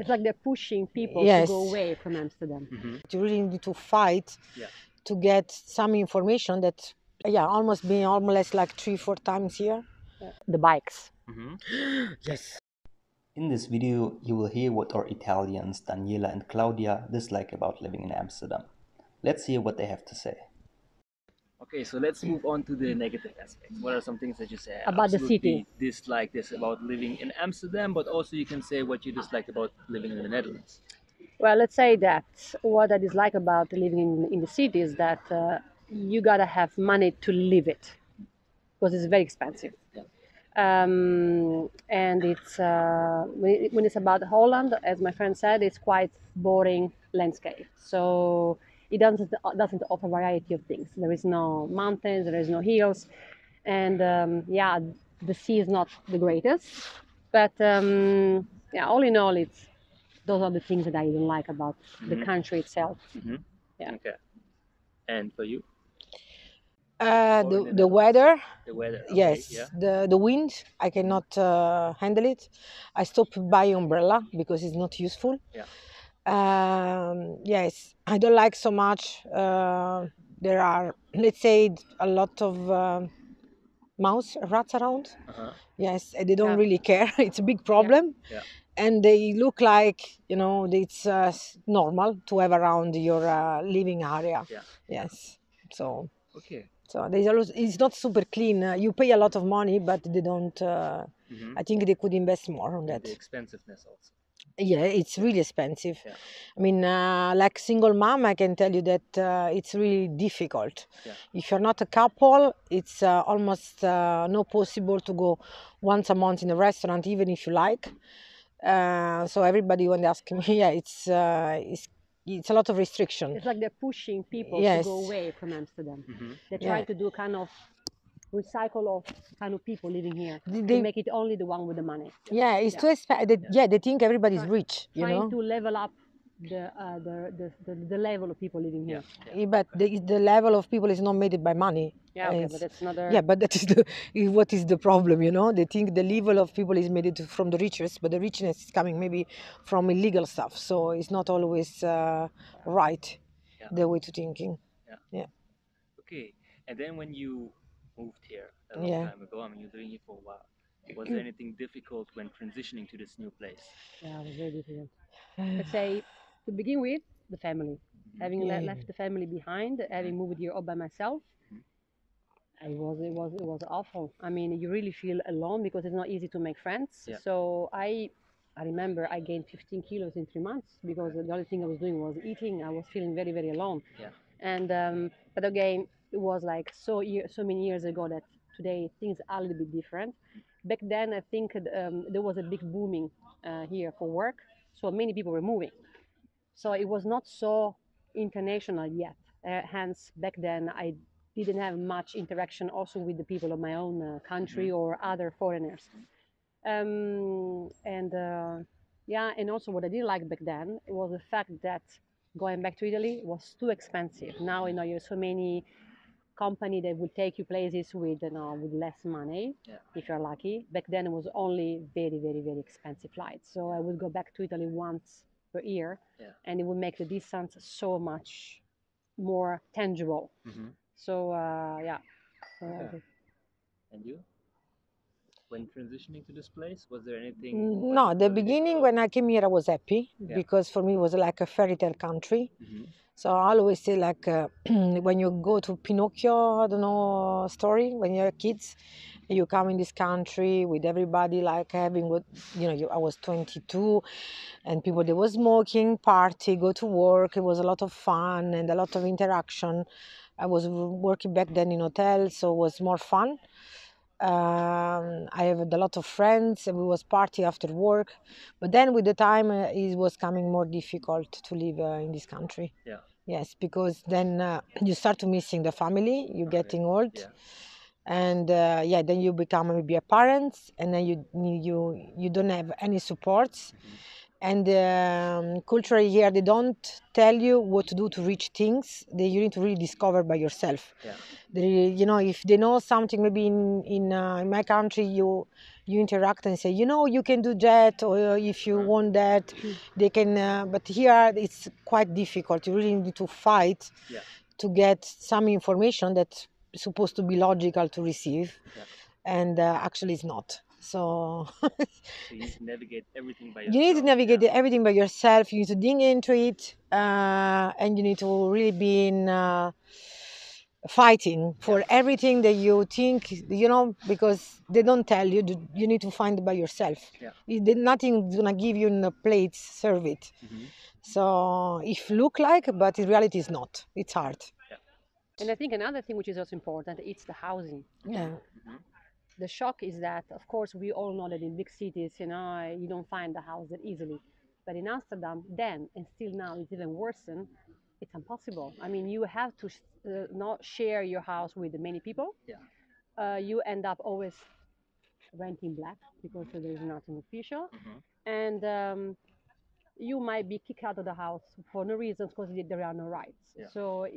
It's like they're pushing people Yes. to go away from Amsterdam. You really need to fight to get some information that, almost being almost like 3-4 times here. The bikes. Yes. In this video, you will hear what our Italians, Daniela and Claudia, dislike about living in Amsterdam. Let's hear what they have to say. Okay, so let's move on to the negative aspects. What are some things that you say About the absolutely city? dislike this about living in Amsterdam, but also you can say what you dislike about living in the Netherlands? Well, let's say that what I dislike about living in the city is that you gotta have money to live it, because it's very expensive. And it's when it's about Holland, as my friend said, it's quite boring landscape. So it doesn't offer variety of things. There is no mountains, there is no hills, and the sea is not the greatest. But all in all, those are the things that I don't like about the country itself. Yeah. Okay. And for you? The weather. The weather. Okay, Yes, yeah. the wind, I cannot handle it. I stopped buying umbrella because it's not useful. Yeah. Yes, I don't like so much. There are, let's say, a lot of rats around. Yes, and they don't really care. It's a big problem. Yeah. And they look like, it's normal to have around your living area. Yeah. Yes, so. Okay. So it's not super clean. You pay a lot of money, but they don't. I think they could invest more on that. The expensiveness also. Yeah, it's really expensive. Yeah. I mean, like single mom, I can tell you that it's really difficult. Yeah. If you're not a couple, it's almost not possible to go once a month in a restaurant, even if you like. So everybody when they ask me, it's a lot of restriction. It's like they're pushing people Yes. to go away from Amsterdam. They Yeah. try to do kind of recycle of kind of people living here to They- make it only the one with the money. Yeah, it's too expensive. Yeah, they think everybody's rich, Trying to level up the level of people living here. Yeah, but the level of people is not made by money. Yeah, okay, It's- but that's another. Yeah, but that is what is the problem, They think the level of people is made from the richest, but the richness is coming maybe from illegal stuff. So it's not always right, the way to thinking. Yeah. Okay. And then when you moved here a long Yeah. time ago, I mean, you're doing it for a while. Was there anything difficult when transitioning to this new place? Yeah, it was very difficult. Let's say, to begin with, the family. Having left the family behind, having moved here all by myself, it was awful. I mean, you really feel alone because it's not easy to make friends. Yeah. So I remember I gained 15 kilos in 3 months because the only thing I was doing was eating. I was feeling very, very alone. Yeah. And but again, it was like so many years ago that today things are a little bit different. Back then, I think there was a big booming here for work, so many people were moving. So it was not so international yet. Hence, back then I didn't have much interaction also with the people of my own country or other foreigners. And also what I didn't like back then was the fact that going back to Italy was too expensive. Now you have so many company that would take you places with with less money, if you're lucky. Back then it was only very, very, very expensive flights. So I would go back to Italy once per year, and it would make the distance so much more tangible. So And you? When transitioning to this place, was there anything? No, the beginning when I came here, I was happy Yeah. because for me it was like a fairy tale country. So I always say like when you go to Pinocchio, I don't know, story, when you're kids, you come in this country with everybody like having what, I was 22 and people, they were smoking, party, go to work. It was a lot of fun and a lot of interaction. I was working back then in hotels, so it was more fun. I have a lot of friends and we was party after work, but then with the time it was coming more difficult to live in this country. Yeah. Yes, because then you start to missing the family, you're getting old. Yeah. And then you become maybe a parent and then you don't have any supports. And culturally here, they don't tell you what to do to reach things. You need to really discover by yourself. Yeah. If they know something, maybe in my country, you you interact and say, you know, you can do that, or if you want that, they can. But here it's quite difficult. You really need to fight to get some information that's supposed to be logical to receive, and actually it's not. So So you need to navigate everything by yourself. you need to navigate everything by yourself. You need to dig into it, and you need to really be in fighting for everything that you think, you know, because they don't tell you. You need to find it by yourself. Nothing's gonna give you in a plate, serve it. So if look like, but in reality it's not. It's hard. And I think another thing which is also important, it's the housing. Yeah. The shock is that, of course, we all know that in big cities, you know, you don't find the house that easily. But in Amsterdam, then, and still now, it's even worse. It's impossible. I mean, you have to not share your house with many people. You end up always renting black because there is nothing official. And you might be kicked out of the house for no reasons because there are no rights. So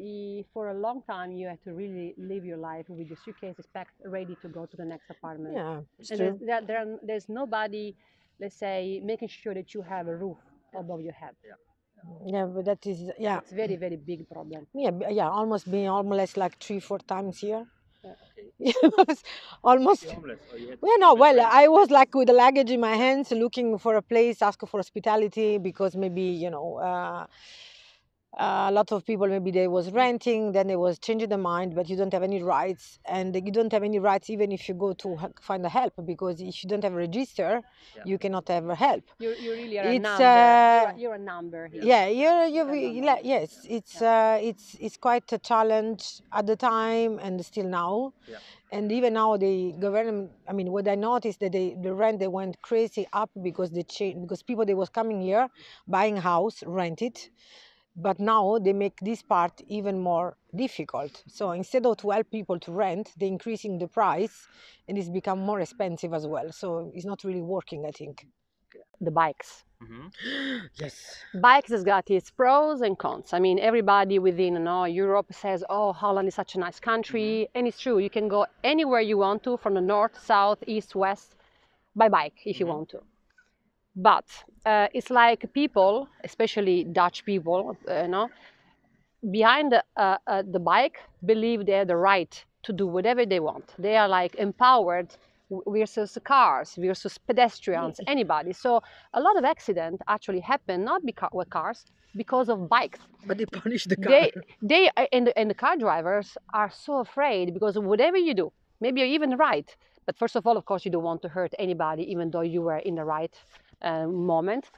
for a long time, you have to really live your life with your suitcase packed, ready to go to the next apartment. Yeah, it's and true. there's nobody, let's say, making sure that you have a roof above your head. Yeah, but that is, yeah. It's very, very big problem. Yeah, almost being almost like 3-4 times here. Yeah. Almost. Yeah, no, well, I was like with the luggage in my hands, looking for a place, asking for hospitality, because maybe, you know, a lot of people, maybe they was renting, then they was changing their mind, but you don't have any rights, and you don't have any rights even if you go to find a help, because if you don't have a register, you cannot have help. You really are a number. You're a number here. Yeah, yes, it's quite a challenge at the time and still now. And even now, the government, I mean, what I noticed that the rent, they went crazy up because they changed, because people, they was coming here, buying house, rent it. But now they make this part even more difficult. So instead of to help people to rent, they're increasing the price, and it's become more expensive as well. So it's not really working, I think. The bikes. Yes. Bikes has got its pros and cons. I mean, everybody within, you know, Europe says, oh, Holland is such a nice country. And it's true. You can go anywhere you want to, from the north, south, east, west, by bike if you want to. But it's like people, especially Dutch people, you know, behind the bike, believe they have the right to do whatever they want. They are like empowered versus cars, versus pedestrians, anybody. So a lot of accidents actually happen not with cars, because of bikes. But they punish the car. And the car drivers are so afraid, because whatever you do, maybe you're even right, but first of all, of course, you don't want to hurt anybody, even though you were in the right moment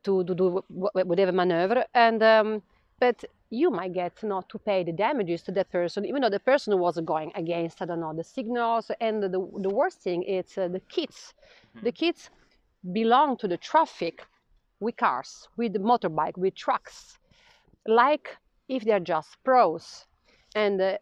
to do whatever maneuver. And but you might get not to pay the damages to that person, even though the person was going against, I don't know, the signals. And the worst thing is the kids. The kids belong to the traffic with cars, with the motorbike, with trucks, like if they're just pros. And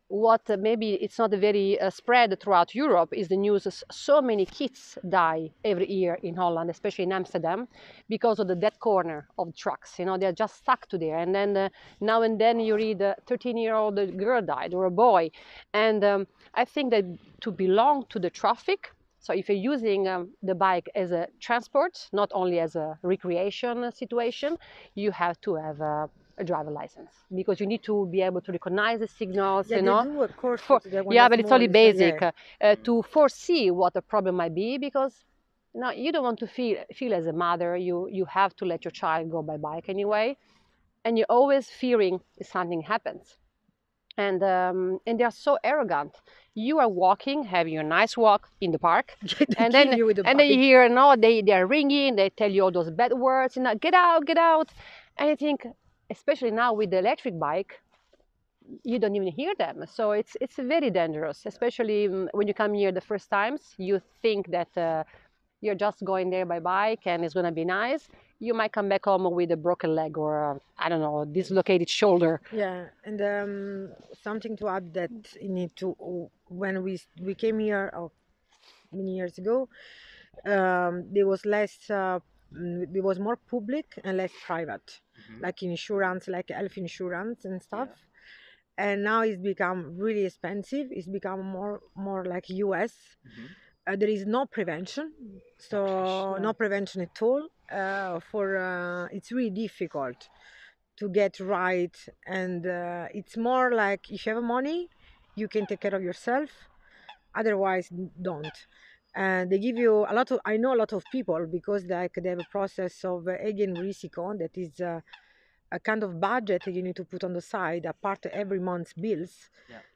what maybe it's not very spread throughout Europe is the news is so many kids die every year in Holland, especially in Amsterdam, because of the dead corner of trucks. You know, they're just stuck to there. And then now and then you read a 13-year-old girl died, or a boy. And I think that to belong to the traffic, so if you're using the bike as a transport, not only as a recreation situation, you have to have a driver license, because you need to be able to recognize the signals. Yeah, you know, they do, of course. yeah, but it's only basic to foresee what the problem might be, because no, you don't want to feel as a mother. You have to let your child go by bike anyway, and you're always fearing if something happens. And they are so arrogant. You are walking, having a nice walk in the park, and then you hear, no, they are ringing. They tell you all those bad words, and get out, get out. And I think, especially now with the electric bike, you don't even hear them. So it's very dangerous, especially when you come here the first times. You think that you're just going there by bike and it's going to be nice. You might come back home with a broken leg, or I don't know, dislocated shoulder. Yeah, and something to add, that you need to, when we came here many years ago, there was less, there was more public and less private, like insurance, like health insurance and stuff. And now it's become really expensive. It's become more like US. there is no prevention, so no prevention at all. It's really difficult to get right, and it's more like if you have money, you can take care of yourself. Otherwise, don't. And they give you a lot of. I know a lot of people because like they have a process of again risiko that is. A kind of budget that you need to put on the side apart every month's bills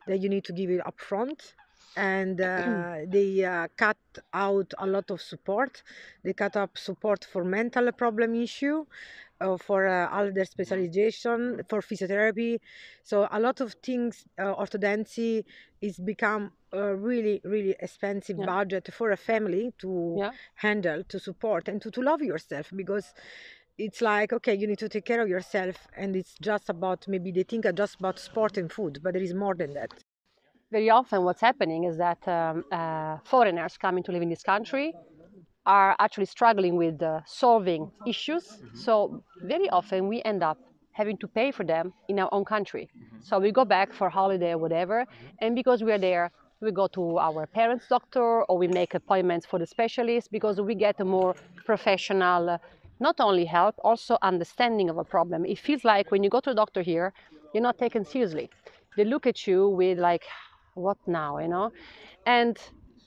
that you need to give it upfront, and they cut out a lot of support. They cut up support for mental problem issue, for other specialization, for physiotherapy. So a lot of things, orthodoncy is become a really really expensive budget for a family to handle, to support, and to love yourself, because it's like, okay, you need to take care of yourself, and it's just about, maybe they think just about sport and food, but there is more than that. Very often what's happening is that foreigners coming to live in this country are actually struggling with solving issues. So very often we end up having to pay for them in our own country. So we go back for holiday or whatever, and because we are there, we go to our parents' doctor, or we make appointments for the specialist, because we get a more professional, not only help, also understanding of a problem. It feels like when you go to a doctor here, you're not taken seriously. They look at you with like, what now, you know? And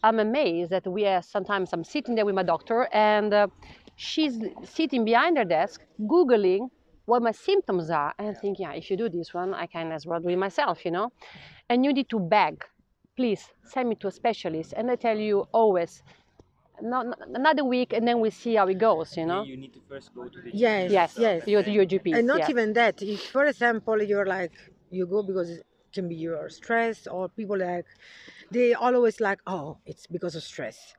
I'm amazed that sometimes I'm sitting there with my doctor, and she's sitting behind her desk, Googling what my symptoms are, and thinking, yeah, if you do this one, I can as well do it myself, you know? And you need to beg, please send me to a specialist. And they tell you always, no, another week, and then we see how it goes, you know? You need to first go to the Yes, Yes, yes. you go to your GP. And not yes. even that. If, for example, you're like, you go because it can be your stress, or people like, they always like, oh, it's because of stress.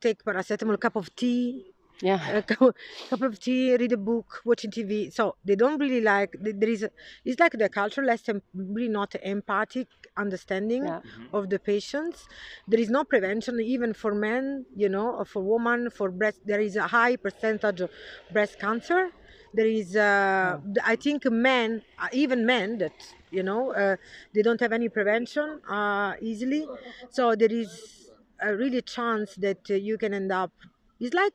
Take paracetamol, cup of tea, Yeah. a cup of tea, read a book, watching TV. So they don't really like. It's like the cultural lesson, really not empathic understanding of the patients. There is no prevention, even for men, you know, or for women, for breast. There is a high percentage of breast cancer. There is, I think, men, even men that, you know, they don't have any prevention easily. So there is a really chance that you can end up. It's like,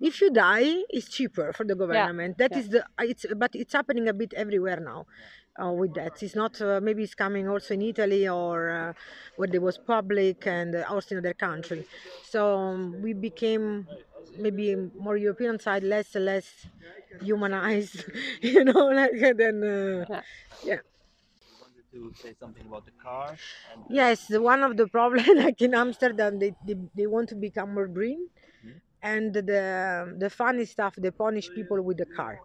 if you die, it's cheaper for the government. That is the but it's happening a bit everywhere now. With that, it's not, maybe it's coming also in Italy, or where there was public, and also in other country. So we became maybe more European side, less humanized, you know, like then yeah. to say something about the car. And Yes, one of the problems, like in Amsterdam, they want to become more green, and the funny stuff, they punish people with the car.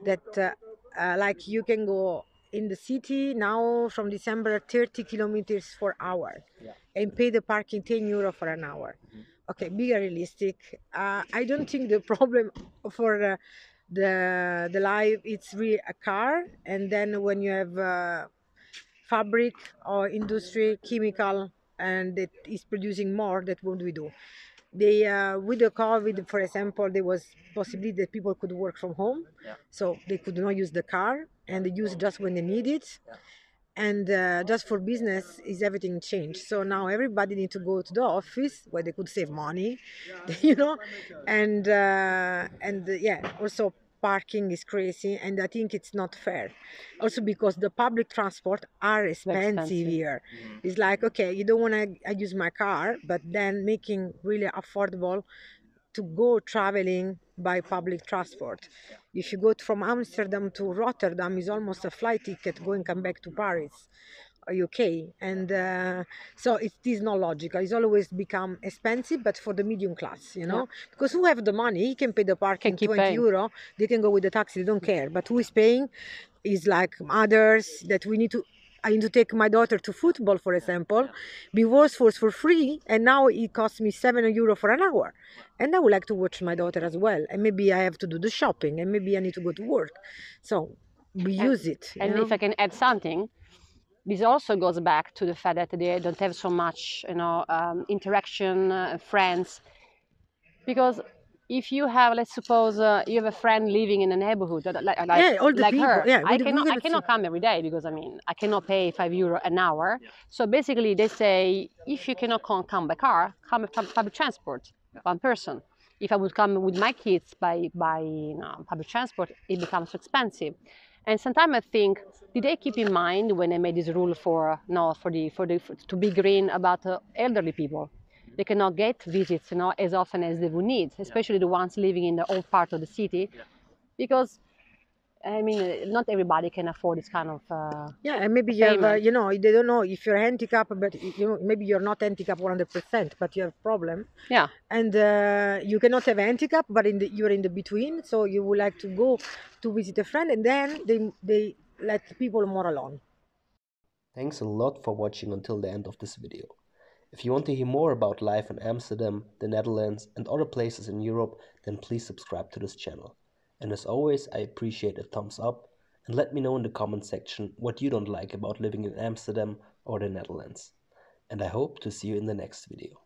That like you can go in the city now from December 30 kilometers per hour, and pay the parking 10 euro for an hour. Okay, be realistic. I don't think the problem for the life, it's really a car, and then when you have fabric or industry, chemical, and that is producing more, that what we do. They with the COVID, for example, there was possibility that people could work from home, so they could not use the car, and they use just when they need it. And just for business, is everything changed. So now everybody need to go to the office where they could save money, you know, and yeah, also parking is crazy, and I think it's not fair. Also because the public transport are expensive here. It's like, okay, you don't want to use my car, but then making really affordable to go traveling by public transport. If you go from Amsterdam to Rotterdam, is almost a flight ticket going come back to Paris or UK, and so it is not logical. It's always become expensive, but for the medium class, you know, because who have the money, he can pay the parking 20 euro. They can go with the taxi, they don't care. But who is paying is like others that we need to. I need to take my daughter to football, for example, before it was for free, and now it costs me 7 euro for an hour. And I would like to watch my daughter as well. And maybe I have to do the shopping, and maybe I need to go to work. So we use it. And if I can add something, this also goes back to the fact that they don't have so much, you know, interaction, friends, because if you have, let's suppose, you have a friend living in a neighborhood Yeah, all the like people. her, Yeah, I we're gonna cannot come every day because I mean I cannot pay €5 an hour. So basically, they say if you cannot come by car, come by public transport, one person. If I would come with my kids by public transport, it becomes too expensive. And sometimes I think, did they keep in mind when they made this rule for no for to be green about elderly people? They cannot get visits, as often as they would need, especially the ones living in the old part of the city, because I mean, not everybody can afford this kind of yeah, and maybe you have, payment. they don't know if you're handicapped, but maybe you're not handicapped 100%, but you have problem, Yeah. and you cannot have handicap, but you're in the between, so you would like to go to visit a friend, and then they let people more alone. Thanks a lot for watching until the end of this video. If you want to hear more about life in Amsterdam, the Netherlands, and other places in Europe, then please subscribe to this channel. And as always, I appreciate a thumbs up, and let me know in the comment section what you don't like about living in Amsterdam or the Netherlands. And I hope to see you in the next video.